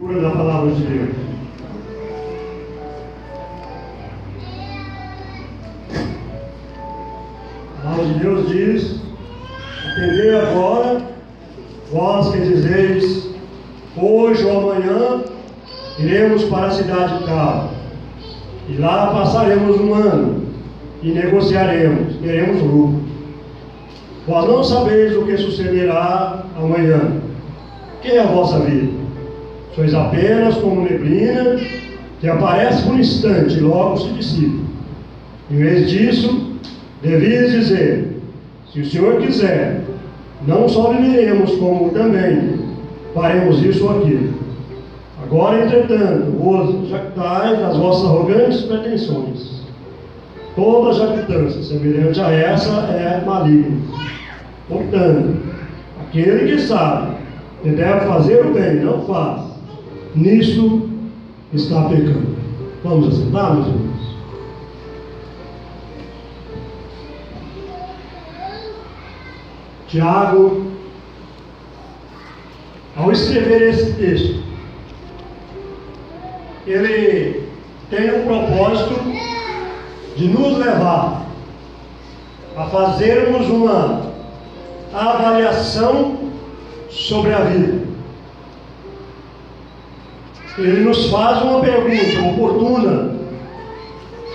Da palavra de Deus. A palavra de Deus diz: atendei agora, vós que dizeis, hoje ou amanhã iremos para a cidade tal, e lá passaremos um ano, e negociaremos, teremos lucro. Vós não sabeis o que sucederá amanhã. Que é a vossa vida? Sois apenas como neblina que aparece por um instante e logo se dissipa. Em vez disso, devias dizer: se o Senhor quiser, não só viveremos, como também faremos isso ou aquilo. Agora, entretanto, vos jactais das vossas arrogantes pretensões. Toda jactância semelhante a essa é maligna. Portanto, aquele que sabe que deve fazer o bem, não faz, nisso está pecando. Vamos assentar, meus irmãos? Tiago, ao escrever esse texto, ele tem o propósito de nos levar a fazermos uma avaliação sobre a vida. Ele nos faz uma pergunta oportuna,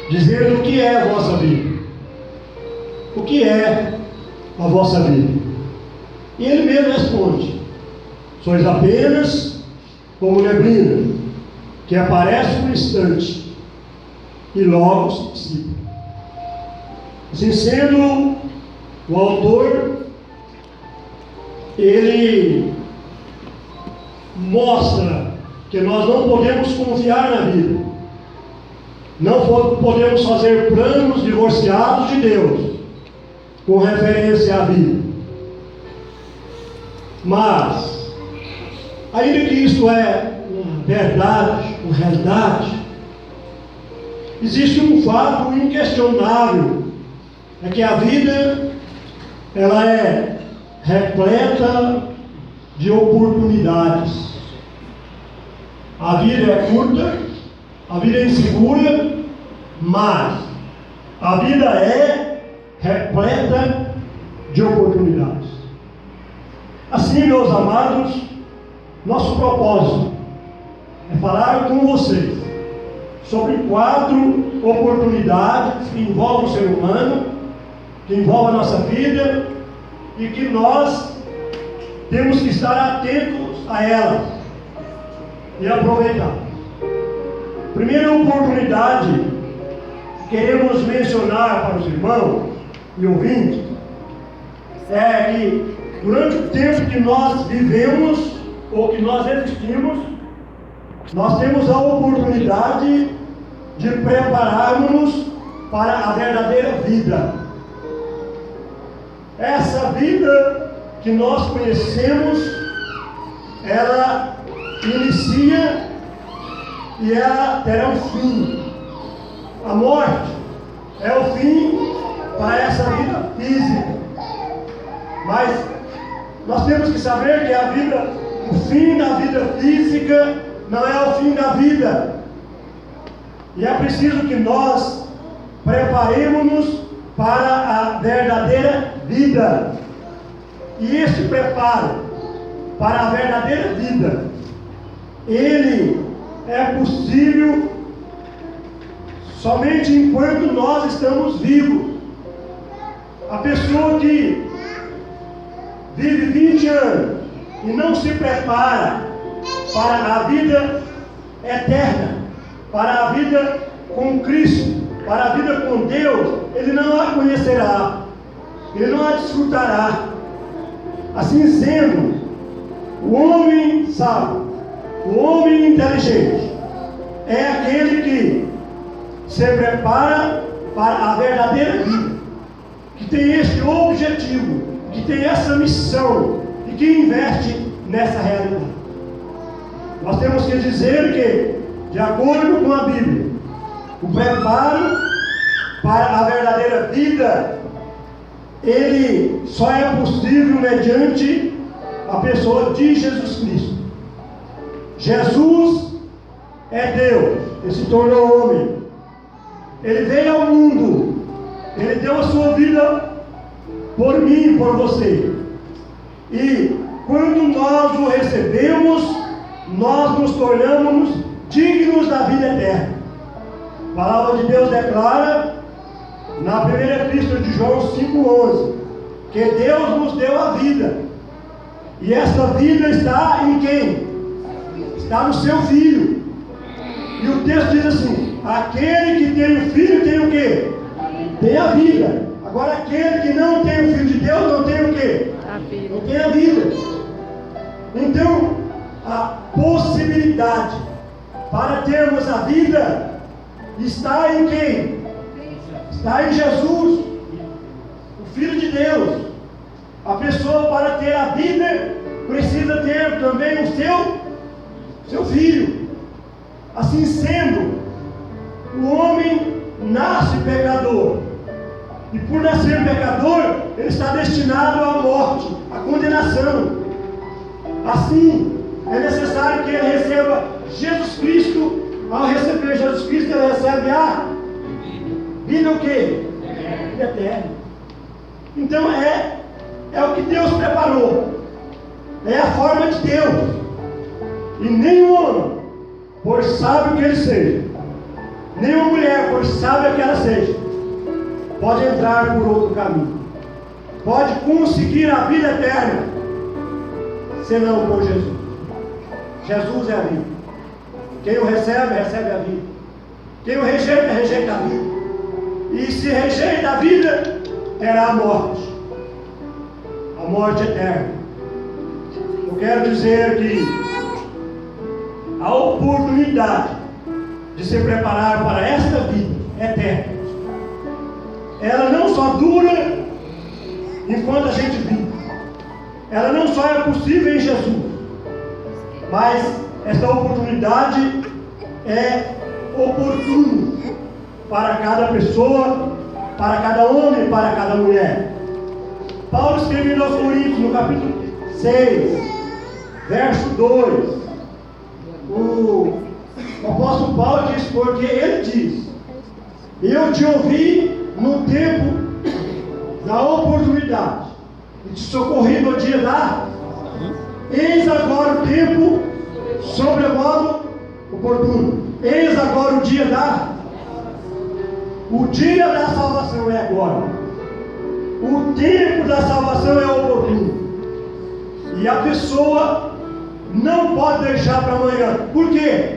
dizendo: o que é a vossa vida? O que é a vossa vida? E ele mesmo responde: sois apenas como neblina, que aparece um instante e logo se dissipa. Assim sendo, o autor, ele mostra que nós não podemos confiar na vida, não podemos fazer planos divorciados de Deus com referência à vida. Mas, ainda que isto é uma verdade, uma realidade, existe um fato inquestionável: é que a vida, ela é repleta de oportunidades. A vida é curta, a vida é insegura, mas a vida é repleta de oportunidades. Assim, meus amados, nosso propósito é falar com vocês sobre 4 oportunidades que envolvem o ser humano, que envolvem a nossa vida e que nós temos que estar atentos a elas e aproveitar. Primeira oportunidade que queremos mencionar para os irmãos e ouvintes é que durante o tempo que nós vivemos ou que nós existimos, nós temos a oportunidade de prepararmos para a verdadeira vida. Essa vida que nós conhecemos, ela inicia e ela terá um fim. A morte é o fim para essa vida física. Mas nós temos que saber que a vida, o fim da vida física não é o fim da vida. E é preciso que nós preparemos-nos para a verdadeira vida. E esse preparo para a verdadeira vida, ele é possível somente enquanto nós estamos vivos. A pessoa que vive 20 anos e não se prepara para a vida eterna, para a vida com Cristo, para a vida com Deus, ele não a conhecerá, ele não a desfrutará. Assim sendo, o homem sábio, o homem inteligente, é aquele que se prepara para a verdadeira vida, que tem este objetivo, que tem essa missão e que investe nessa realidade. Nós temos que dizer que, de acordo com a Bíblia, o preparo para a verdadeira vida, ele só é possível mediante a pessoa de Jesus Cristo. Jesus é Deus. Ele se tornou homem. Ele veio ao mundo. Ele deu a sua vida por mim e por você. E quando nós o recebemos, nós nos tornamos dignos da vida eterna. A palavra de Deus declara na primeira epístola de João 5,11 que Deus nos deu a vida. E essa vida está em quem? Está no seu Filho. E o texto diz assim: aquele que tem o Filho tem o quê? Tem a vida. Agora aquele que não tem o Filho de Deus não tem o quê? A vida. Não tem a vida. Então, a possibilidade para termos a vida está em quem? Está em Jesus, o Filho de Deus. A pessoa, para ter a vida, precisa ter também o seu Filho. Assim sendo, o homem nasce pecador. E por nascer pecador, ele está destinado à morte, à condenação. Assim, é necessário que ele receba Jesus Cristo. Ao receber Jesus Cristo, ele recebe a vida o quê? Vida eterna. Então é o que Deus preparou. É a forma de Deus. E nenhum homem, por sábio que ele seja, nenhuma mulher, por sábia que ela seja, pode entrar por outro caminho. Pode conseguir a vida eterna, senão por Jesus. Jesus é a vida. Quem o recebe, recebe a vida. Quem o rejeita, rejeita a vida. E se rejeita a vida, terá a morte. A morte eterna. Eu quero dizer que a oportunidade de se preparar para esta vida eterna, ela não só dura enquanto a gente vive. Ela não só é possível em Jesus, mas esta oportunidade é oportuna para cada pessoa, para cada homem, para cada mulher. Paulo escreveu aos Coríntios, no capítulo 6, verso 2. O apóstolo Paulo diz: porque ele diz: eu te ouvi no tempo da oportunidade, e te socorri no dia da. Eis agora o tempo sobremodo oportuno. Eis agora o dia da. O dia da salvação é agora. O tempo da salvação é oportuno. E a pessoa não pode deixar para amanhã. Por quê?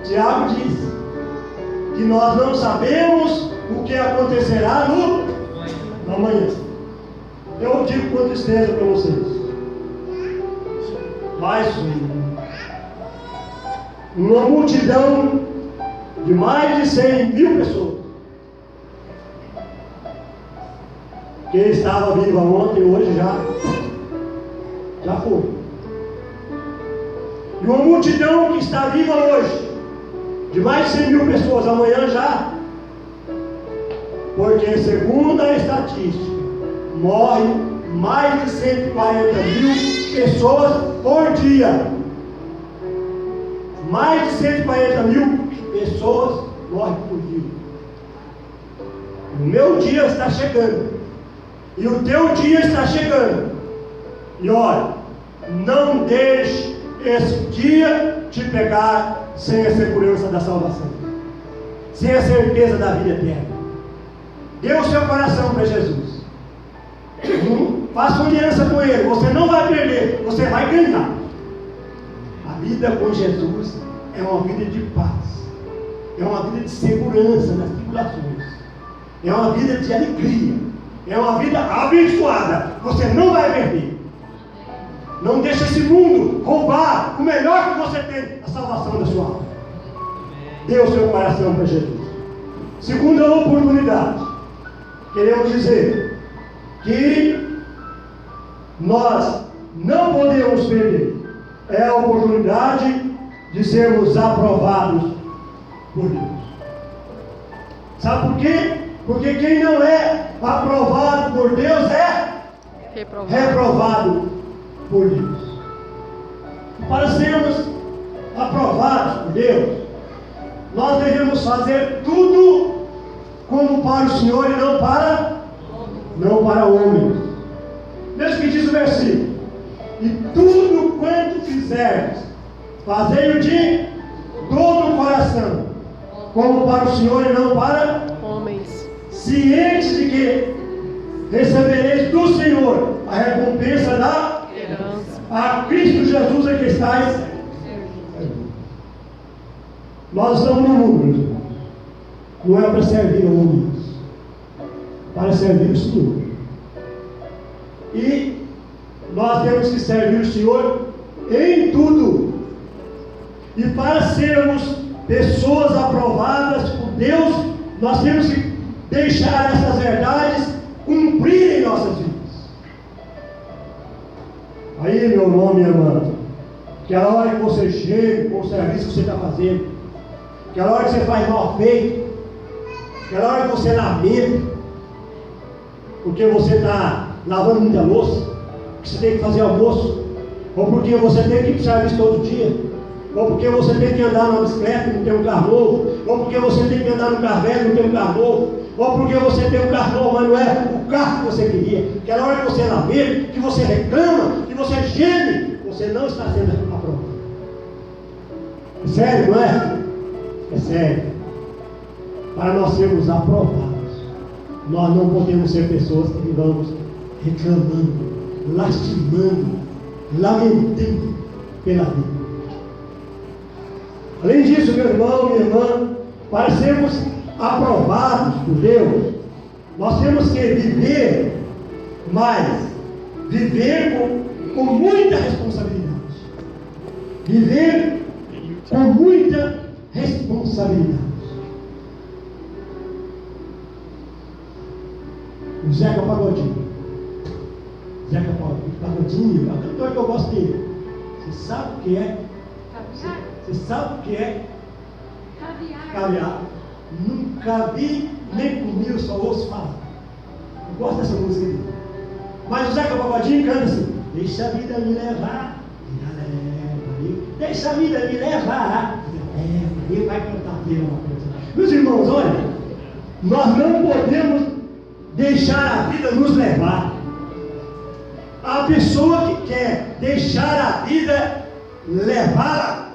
Tiago diz que nós não sabemos o que acontecerá no amanhã. Eu digo com tristeza para vocês. Mas uma multidão de mais de 100.000 pessoas que estava viva ontem, hoje já foi. E uma multidão que está viva hoje, de mais de 100.000 pessoas, amanhã já. Porque segundo a estatística, morre mais de 140.000 pessoas por dia. Mais de 140.000 pessoas morrem por dia. O meu dia está chegando. E o teu dia está chegando. E olha, não deixe esse dia te pegar sem a segurança da salvação, sem a certeza da vida eterna. Dê o seu coração para Jesus. Faça uma aliança com Ele. Você não vai perder, você vai ganhar. A vida com Jesus é uma vida de paz. É uma vida de segurança nas tribulações. É uma vida de alegria. É uma vida abençoada. Você não vai perder. Não deixe esse mundo roubar o melhor que você tem, a salvação da sua alma. Dê o seu coração para Jesus. Segunda oportunidade, queremos dizer que nós não podemos perder. É a oportunidade de sermos aprovados por Deus. Sabe por quê? Porque quem não é aprovado por Deus é reprovado por Deus. Para sermos aprovados de Deus, nós devemos fazer tudo como para o Senhor e não para homens. Veja o que diz o versículo: e tudo quanto fizerdes, fazei-o de todo o coração, como para o Senhor e não para homens, cientes de que recebereis do Senhor a recompensa da herança. a Cristo Jesus é que estáis. Nós estamos no mundo, meus irmãos. Não é para servir homens, para servir o Senhor. E nós temos que servir o Senhor em tudo. E para sermos pessoas aprovadas por Deus, nós temos que deixar essas verdades cumprir em nossas vidas. Aí, meu irmão, minha irmã, aquela hora que você chega com o serviço que você está fazendo, aquela hora que você faz mal feito, aquela hora que você lamenta, porque você está lavando muita louça, porque você tem que fazer almoço, ou porque você tem que ir para o serviço todo dia, ou porque você tem que andar numa bicicleta e não tem um carro novo, ou porque você tem que andar num carro velho e não tem um carro novo, ou porque você tem um carro novo, mas não é o carro que você queria. Aquela hora que você lamenta, que você reclama, que você geme, você não está sendo aprovado. É sério, não é? É sério. Para nós sermos aprovados, nós não podemos ser pessoas que vivamos reclamando, lastimando, lamentando pela vida. Além disso, meu irmão, minha irmã, para sermos aprovados por Deus, nós temos que viver mais, viver com muita responsabilidade. Viver com muita responsabilidade. O Zeca Pagodinho. Zeca Pagodinho é um cantor que eu gosto dele. Você sabe o que é? Você sabe o que é? Caviar. Nunca vi, nem comi, eu só ouço falar. Eu gosto dessa música dele. Mas o Zeca Pagodinho canta assim: deixa a vida me levar, deixa a vida me levar, ele vai cantar dele uma coisa. Meus irmãos, olha, nós não podemos deixar a vida nos levar. A pessoa que quer deixar a vida levá-la,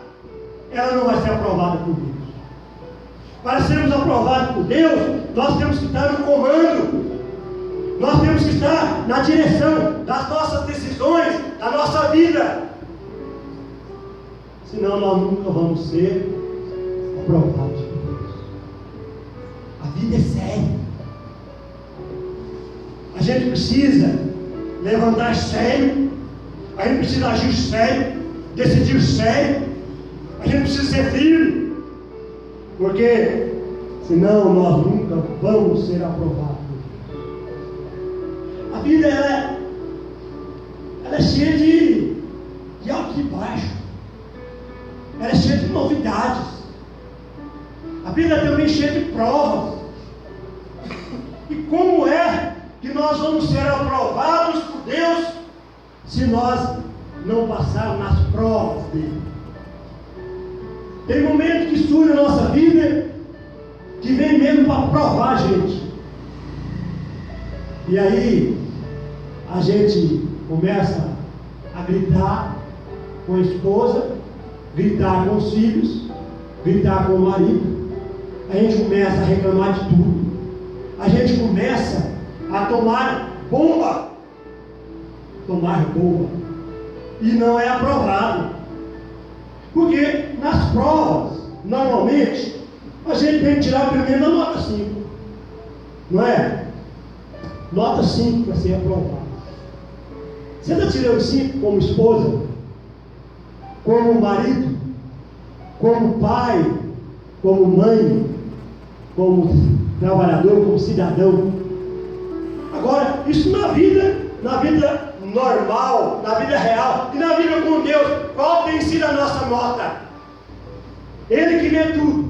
ela não vai ser aprovada por Deus. Para sermos aprovados por Deus, nós temos que estar no comando. Nós temos que estar na direção das nossas decisões, da nossa vida. Senão nós nunca vamos ser aprovados por Deus. A vida é séria. A gente precisa levantar sério. A gente precisa agir sério, decidir sério. A gente precisa ser firme. Porque senão nós nunca vamos ser aprovados. A vida ela é cheia de altos e baixos. Ela é cheia de novidades. A vida também é cheia de provas. E como é que nós vamos ser aprovados por Deus se nós não passarmos nas provas dele? Tem momentos que surge na nossa vida que vem mesmo para provar a gente. E aí a gente começa a gritar com a esposa, gritar com os filhos, gritar com o marido. A gente começa a reclamar de tudo. A gente começa a tomar bomba. E não é aprovado. Porque nas provas, normalmente, a gente tem que tirar pelo menos a nota 5. Não é? Nota 5 para ser aprovado. Você está tirando 5 como esposa, como marido, como pai, como mãe, como trabalhador, como cidadão. Agora, isso na vida normal, na vida real e na vida com Deus, qual tem sido a nossa nota? Ele que vê tudo,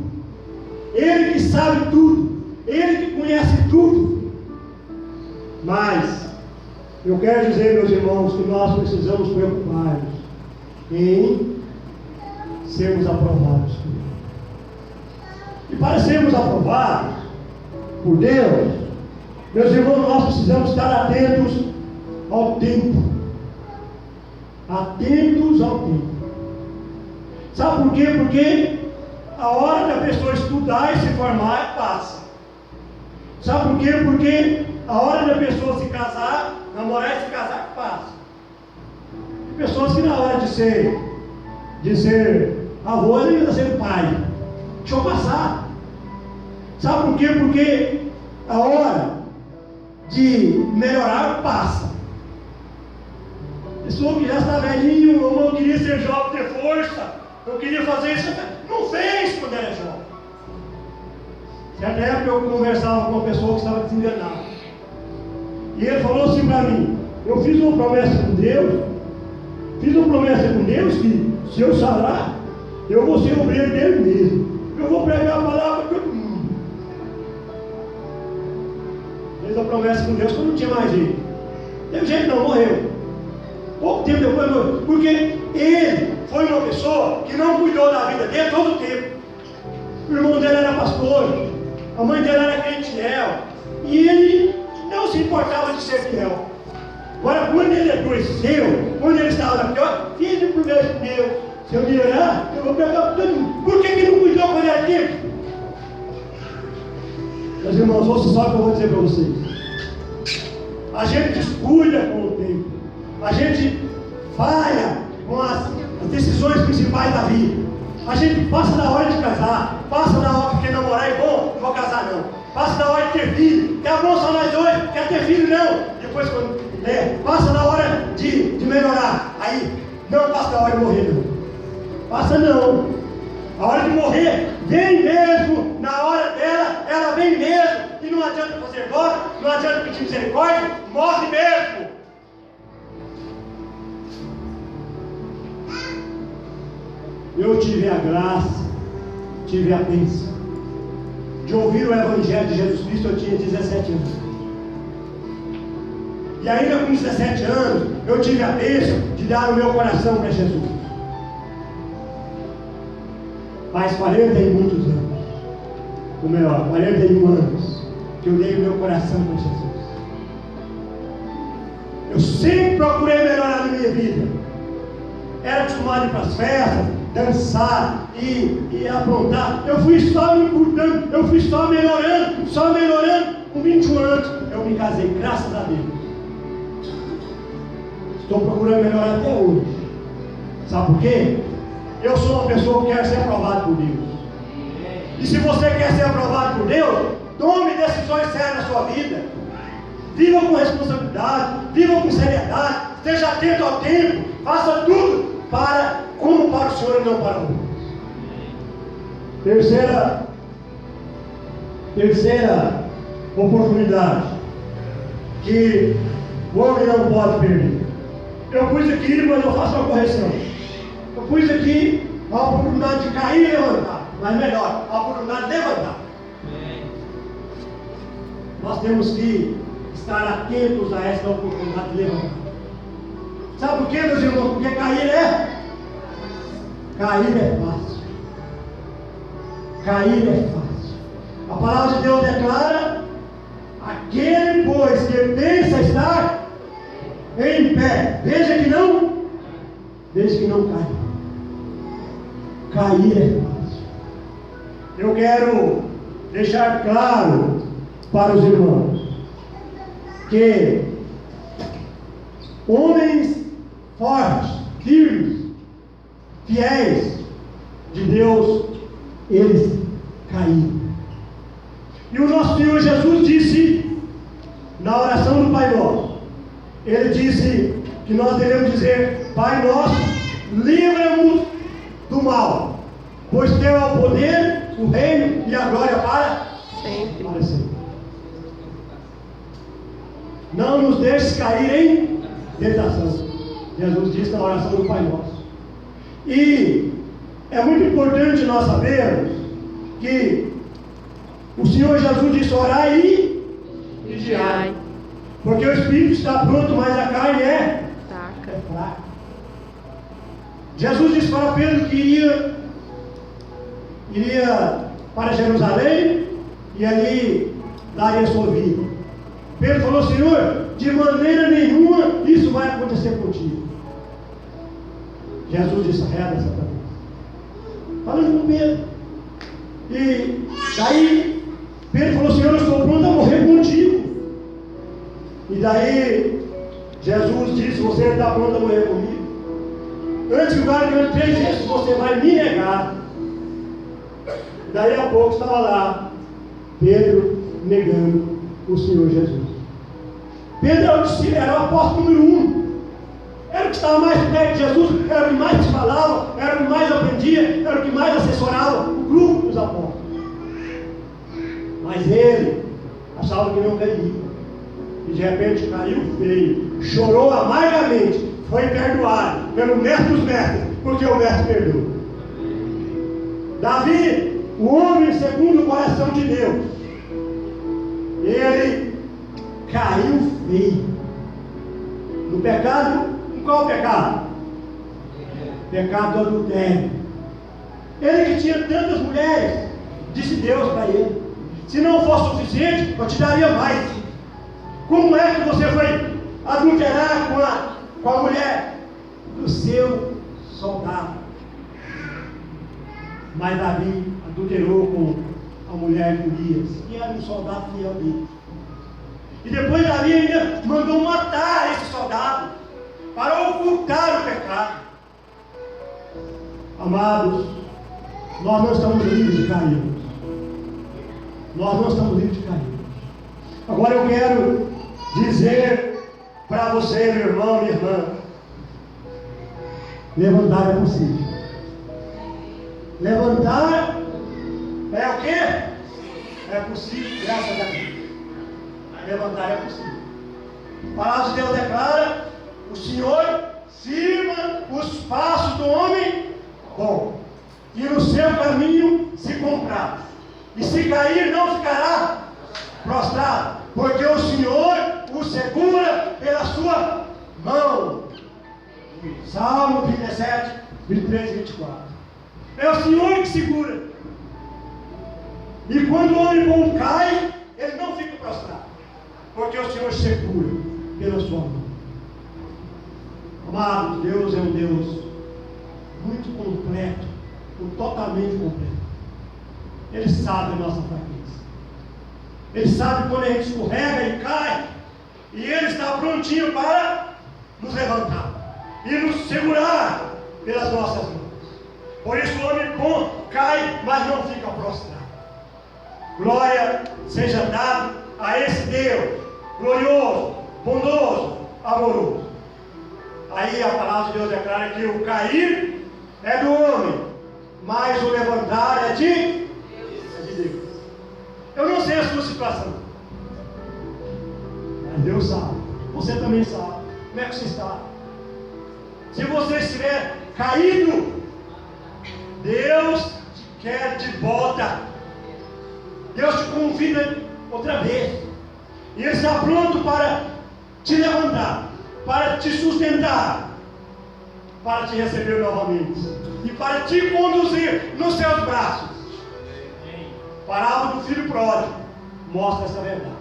Ele que sabe tudo, Ele que conhece tudo. Mas eu quero dizer, meus irmãos, que nós precisamos preocupar-nos em sermos aprovados por Ele. E para sermos aprovados por Deus, meus irmãos, nós precisamos estar atentos ao tempo. Atentos ao tempo. Sabe por quê? Porque a hora da pessoa estudar e se formar passa. Sabe por quê? Porque a hora da pessoa se casar, namorar e se casar passa. Tem pessoas que na hora de ser avô, ele ainda ser pai. Deixa eu passar. Sabe por quê? Porque a hora de melhorar passa. Pessoa que já está velhinho, eu queria ser jovem, ter força, eu queria fazer isso, não fez quando era jovem. Certa época eu conversava com uma pessoa que estava desenganada. E ele falou assim para mim: eu fiz uma promessa com Deus, que se eu sarar, eu vou ser obreiro dele mesmo. Eu vou pregar a palavra para todo mundo. Fez a promessa com Deus quando não tinha mais jeito. Teve jeito não, morreu. Pouco tempo depois morreu. Porque ele foi uma pessoa que não cuidou da vida dele todo o tempo. O irmão dele era pastor, a mãe dele era crente fiel, e ele não se importava de ser fiel. Agora, quando ele adoeceu, quando ele estava na pior, fiz o promessa de Deus: se eu melhorar, eu vou pregar para todo mundo. Por que não cuidou quando era tempo? Meus irmãos, ouça só o que eu vou dizer para vocês. A gente descuida com o tempo. A gente falha com as decisões principais da vida. A gente passa da hora de casar, passa da hora de namorar, é bom, não vou casar não. Passa da hora de ter filho, que é bom só nós dois, quer ter filho não. Depois quando passa da hora de melhorar, aí não passa da hora de morrer não. Passa não. A hora de morrer vem mesmo, na hora dela, ela vem mesmo. E não adianta fazer voto, não adianta pedir misericórdia, morre mesmo. Eu tive a graça, tive a bênção de ouvir o Evangelho de Jesus Cristo. Eu tinha 17 anos. E ainda com 17 anos, eu tive a bênção de dar o meu coração para Jesus. Faz 40 e muitos anos, ou melhor, 41 anos, que eu dei o meu coração para Jesus. Eu sempre procurei melhorar na minha vida. Era acostumado a ir para as festas, dançar e aprontar. Eu fui só me encurtando, eu fui só melhorando. Com 21 anos eu me casei, graças a Deus. Estou procurando melhorar até hoje. Sabe por quê? Eu sou uma pessoa que quer ser aprovado por Deus. E se você quer ser aprovado por Deus, tome decisões sérias na sua vida. Viva com responsabilidade, viva com seriedade, esteja atento ao tempo, faça tudo como para o Senhor e não para o mundo. Terceira oportunidade que o homem não pode perder. Eu pus aqui, mas eu faço uma correção. Eu pus aqui a oportunidade de cair e levantar, mas melhor, a oportunidade de levantar. Nós temos que estar atentos a essa oportunidade de levantar. Sabe por quê, meus irmãos? Porque cair é fácil. Cair é fácil. A palavra de Deus declara: aquele, pois, que pensa estar em pé, veja que não cai. Cair é fácil. Eu quero deixar claro para os irmãos que homens fortes, firmes, fiéis de Deus, eles caíram. E o nosso Senhor Jesus disse na oração do Pai Nosso, Ele disse que nós devemos dizer: Pai Nosso, livra-nos do mal, pois teu é o poder, o reino e a glória para sempre. Não nos deixes cair em tentação. Jesus disse na oração do Pai Nosso. E é muito importante nós sabermos que o Senhor Jesus disse: orai e vigiai. Porque o Espírito está pronto, mas a carne é fraca. Jesus disse para Pedro que iria iria para Jerusalém e ali daria sua vida. Pedro falou: Senhor, de maneira nenhuma isso vai acontecer contigo. Jesus disse: arreda, Satanás. Falando com Pedro. E daí Pedro falou: Senhor, eu estou pronto a morrer contigo. E daí Jesus disse: você está pronto a morrer comigo? Antes que o cara cante 3 vezes, você vai me negar. Daí a pouco estava lá Pedro negando o Senhor Jesus. Pedro era o apóstolo número 1. Era o que estava mais perto de Jesus, era o que mais falava, era o que mais aprendia, era o que mais assessorava o grupo dos apóstolos. Mas ele achava que não caía. E de repente caiu feio, chorou amargamente, foi perdoado pelo mestre dos mestres, porque o mestre perdoou. Davi, o homem segundo o coração de Deus, ele caiu feio no pecado. Em qual pecado? Pecado do adultério. Ele que tinha tantas mulheres, disse Deus para ele: se não for suficiente, eu te daria mais. Como é que você foi adulterar com a mulher do seu soldado? Mas Davi adulterou com a mulher de Urias, que era um soldado fiel dele. E depois Davi ainda mandou matar esse soldado para ocultar o pecado. Amados, nós não estamos livres de cairmos. Nós não estamos livres de cairmos. Agora eu quero dizer para você, meu irmão, minha irmã: levantar é possível. Levantar é o quê? É possível, graças a Deus. Levantar é possível. A palavra de Deus declara: o Senhor firma os passos do homem bom, e no seu caminho se comprar, e se cair não ficará prostrado, porque o Senhor o segura pela sua mão. Salmo 37, 23 e 24. É o Senhor que segura. E quando o homem bom cai, ele não fica prostrado, porque o Senhor segura pela sua mão. Amado, Deus é um Deus muito completo, totalmente completo. Ele sabe a nossa fraqueza. Ele sabe quando a gente escorrega e cai, e Ele está prontinho para nos levantar e nos segurar pelas nossas mãos. Por isso o homem bom cai, mas não fica prostrado. Glória seja dada a esse Deus glorioso, bondoso, amoroso. Aí a palavra de Deus declara que o cair é do homem, mas o levantar é de Deus. Eu não sei a sua situação, mas Deus sabe. Você também sabe como é que você está. Se você estiver caído, Deus te quer de volta. Deus te convida outra vez. E Ele está pronto para te levantar, para te sustentar, para te receber novamente e para te conduzir nos seus braços. A parábola do filho pródigo mostra essa verdade.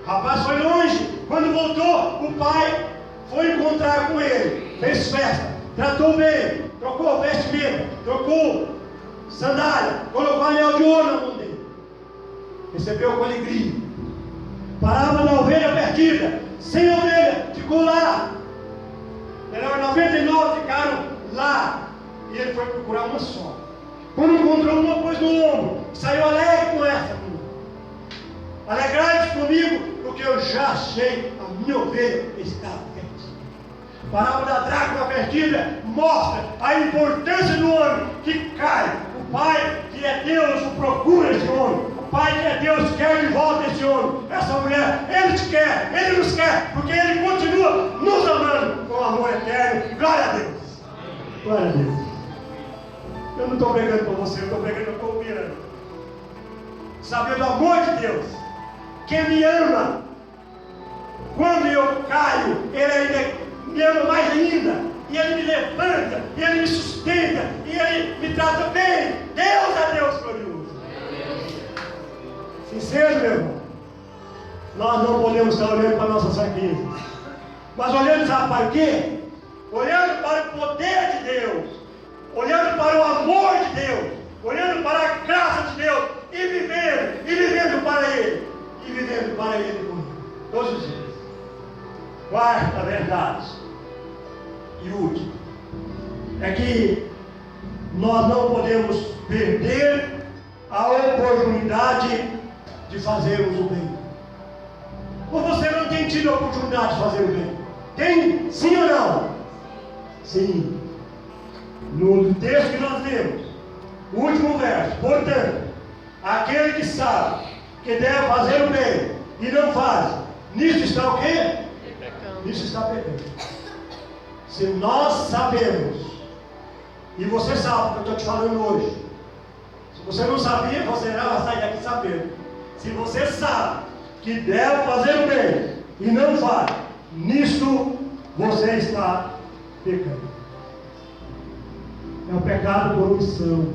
O rapaz foi longe, quando voltou, o pai foi encontrar com ele, fez festa, tratou bem, trocou vestimenta, trocou sandália, colocou anel de ouro na mão dele, recebeu com alegria. Parábola da ovelha perdida, sem ovelha, ficou lá. 99 ficaram lá, e ele foi procurar uma só. Quando encontrou uma, pôs no ombro, saiu alegre com essa. Alegrai-vos comigo, porque eu já achei a minha ovelha está perto. A parábola da dracma perdida mostra a importância do homem que cai. O Pai, que é Deus, o procura esse homem. O Pai, que é Deus, quer de volta esse homem, essa mulher. Ele te quer, Ele nos quer, porque Ele continua nos amando com amor eterno. Glória a Deus. Glória a Deus. Eu não estou pregando para você, eu estou pregando para o Miranda. Saber do amor de Deus, que me ama. Quando eu caio, Ele ainda me ama mais ainda. E Ele me levanta, e Ele me sustenta, e Ele me trata bem. Deus é cedo, meu irmão, nós não podemos estar olhando para nossas fraquezas, mas olhando, sabe para quê? Olhando para o poder de Deus, olhando para o amor de Deus, olhando para a graça de Deus, e vivendo para Ele, e vivendo para Ele todos os dias. Quarta verdade e última é que nós não podemos perder a oportunidade de fazermos o bem. Ou você não tem tido a oportunidade de fazer o bem? Tem? Sim ou não? Sim. No texto que nós lemos, o último verso: portanto, aquele que sabe que deve fazer o bem e não faz, nisso está o quê? Nisso está pecando. Se nós sabemos, e você sabe o que eu estou te falando hoje, se você não sabia, você já vai sair daqui sabendo. Se você sabe que deve fazer o bem e não faz, nisto você está pecando. É o pecado por omissão.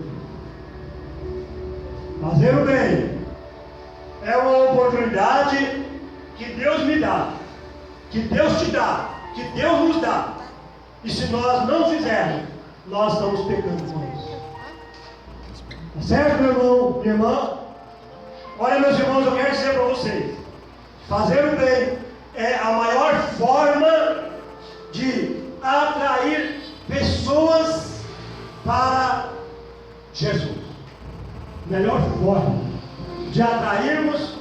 Fazer o bem é uma oportunidade que Deus me dá, que Deus te dá, que Deus nos dá. E se nós não fizermos, nós estamos pecando com isso. Tá certo, meu irmão, minha irmã? Olha, meus irmãos, eu quero dizer para vocês: fazer o bem é a maior forma de atrair pessoas para Jesus. Melhor forma de atrairmos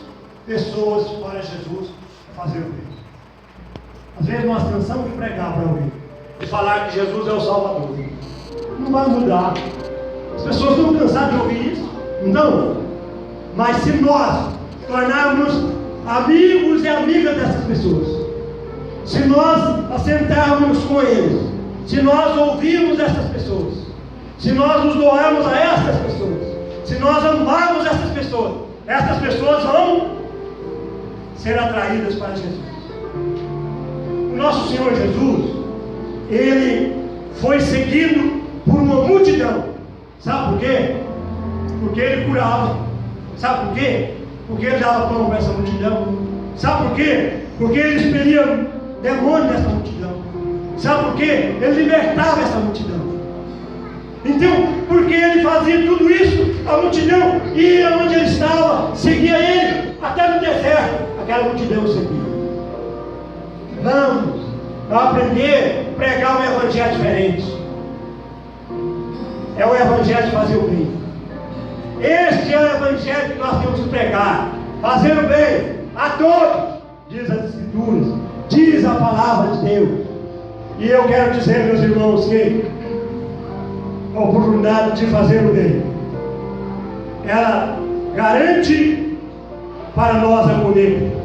pessoas para Jesus é fazer o bem. Às vezes nós cansamos de pregar para alguém e falar que Jesus é o Salvador. Não vai mudar. As pessoas não cansaram de ouvir isso? Não. Mas se nós tornarmos amigos e amigas dessas pessoas, se nós assentarmos com eles, se nós ouvirmos essas pessoas, se nós nos doarmos a essas pessoas, se nós amarmos essas pessoas vão ser atraídas para Jesus. O nosso Senhor Jesus, Ele foi seguido por uma multidão. Sabe por quê? Porque Ele curava. Sabe por quê? Porque Ele dava pão para essa multidão. Sabe por quê? Porque Ele expelia demônio dessa multidão. Sabe por quê? Ele libertava essa multidão. Então, porque Ele fazia tudo isso, a multidão ia onde Ele estava, seguia Ele, até no deserto, aquela multidão seguia. Vamos aprender a pregar um evangelho diferente. É o evangelho de fazer o bem. Este é o evangelho que nós temos que pregar. Fazer o bem a todos, diz as Escrituras, diz a palavra de Deus. E eu quero dizer, meus irmãos, que a oportunidade de fazer o bem, ela garante para nós a colheita.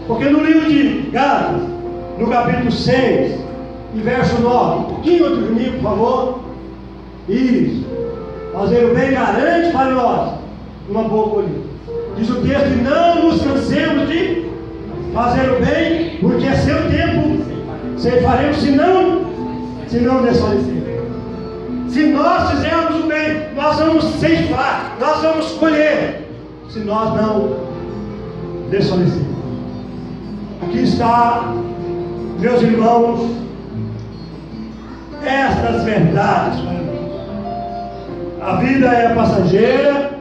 Porque no livro de Gálatas, no capítulo 6 e verso 9, um pouquinho outro comigo, por favor. Isso. Fazer o bem garante para nós uma boa colheita. Diz o texto: não nos cansemos de fazer o bem, porque a seu tempo ceifaremos, se não desfalecer. Se nós fizermos o bem, nós vamos ceifar, nós vamos colher, se nós não desfalecermos. Aqui está, meus irmãos, estas verdades para nós. A vida é passageira,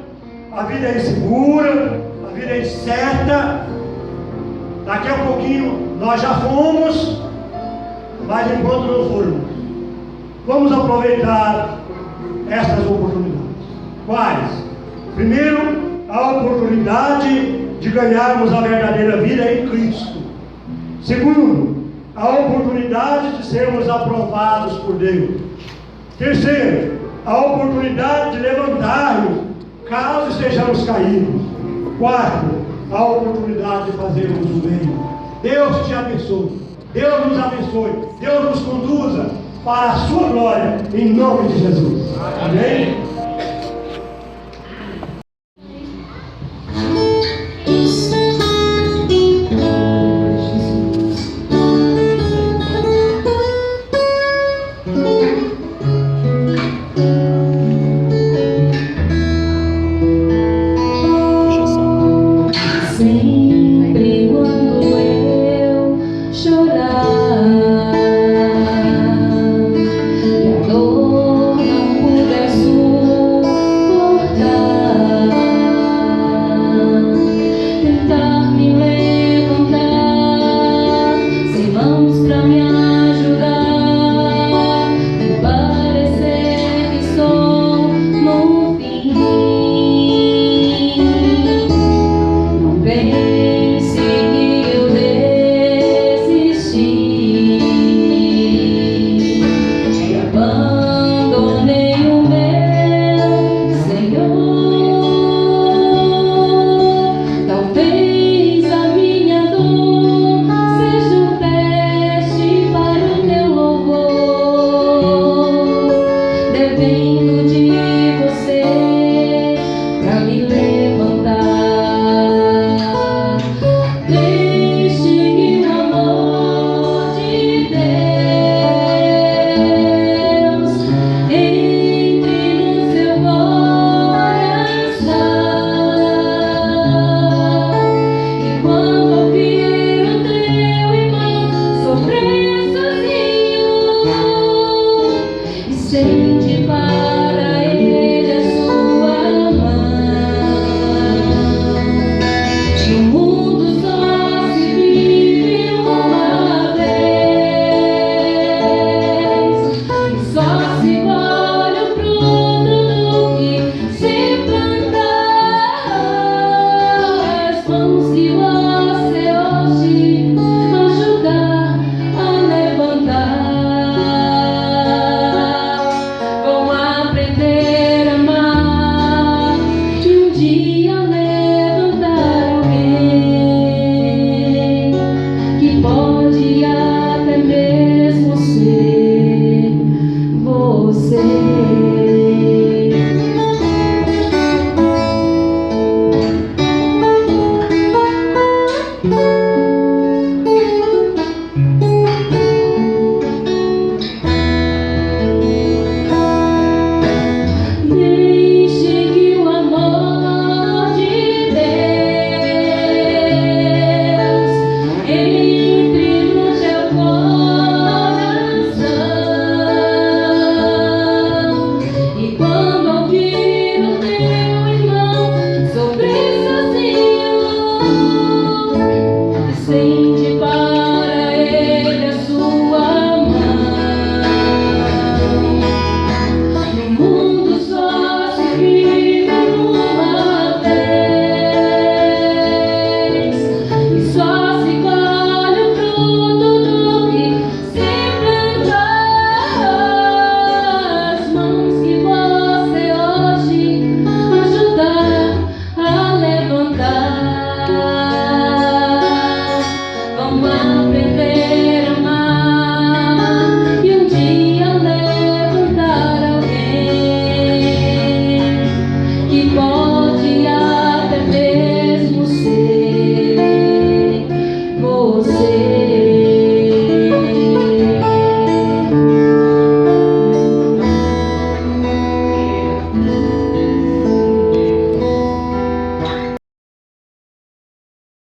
a vida é insegura, a vida é incerta. Daqui a pouquinho nós já fomos, mas enquanto não formos, vamos aproveitar estas oportunidades. Quais? Primeiro, a oportunidade de ganharmos a verdadeira vida em Cristo. Segundo, a oportunidade de sermos aprovados por Deus. Terceiro, a oportunidade de levantarmos caso estejamos caídos. Quarto, a oportunidade de fazermos o bem. Deus te abençoe, Deus nos abençoe, Deus nos conduza para a sua glória, em nome de Jesus. Amém?